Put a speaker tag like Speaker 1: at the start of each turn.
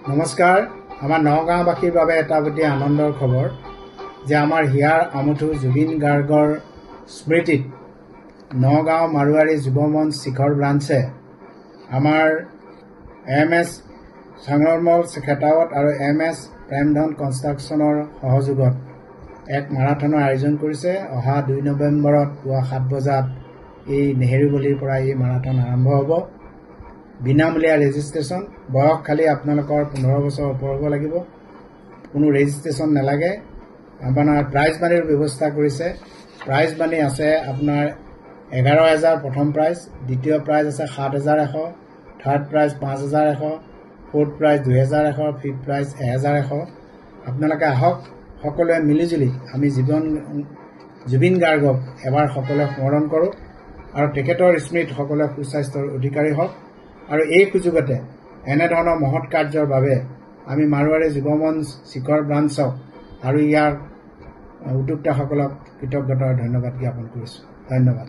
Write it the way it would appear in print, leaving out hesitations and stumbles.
Speaker 1: নমস্কাৰ আমাৰ নগাঁওবাসীৰ বাবে এটা অতি আনন্দৰ খবৰ যে আমাৰ হিয়াৰ আমুঠু জুবিন গাৰ্গৰ স্মৃতিত নগাঁও মাৰুৱাৰী যুৱ মঞ্চ শিখৰ ব্ৰাঞ্চে আমাৰ MS সংগমল খেতাৱত আৰু MS প্ৰেমধন কনষ্ট্ৰাকশ্যনৰ সহযোগত এক মাৰাথনৰ আয়োজন কৰিছে। অহা 2 নৱেম্বৰত পুৱা 7 বজাত এই নেহেৰুবলিৰ পৰা এই মাৰাথন আৰম্ভ হ'ব। বিনামূলীয়া ৰেজিষ্ট্ৰেশ্যন, বয়স খালি আপোনালোকৰ 15 বছৰ ওপৰ হ'ব লাগিব, কোনো ৰেজিষ্ট্ৰেশ্যন নালাগে। আপোনাৰ প্ৰাইজ মানিৰ ব্যৱস্থা কৰিছে। প্ৰাইজ মানি আছে আপোনাৰ 11,000 প্ৰথম প্ৰাইজ, দ্বিতীয় প্ৰাইজ আছে 7,100, third prize 5,100, fourth prize 2,100, fifth prize 1,100। আপোনালোকে আহক, সকলোৱে মিলিজুলি আমি জুবিন গাৰ্গক এবাৰ সকলোৱে স্মৰণ কৰোঁ আৰু তেখেতৰ স্মৃতিত সকলোৱে সুস্বাস্থ্যৰ অধিকাৰী হওক। আৰু এই সুযোগতে এনেধৰণৰ মহৎ কাৰ্যৰ বাবে আমি মাৰুৱাৰী যুৱ মঞ্চ শিখৰ ব্ৰাঞ্চক আৰু ইয়াৰ উদ্যোক্তাসকলক কৃতজ্ঞতাৰ ধন্যবাদ জ্ঞাপন কৰিছোঁ। ধন্যবাদ।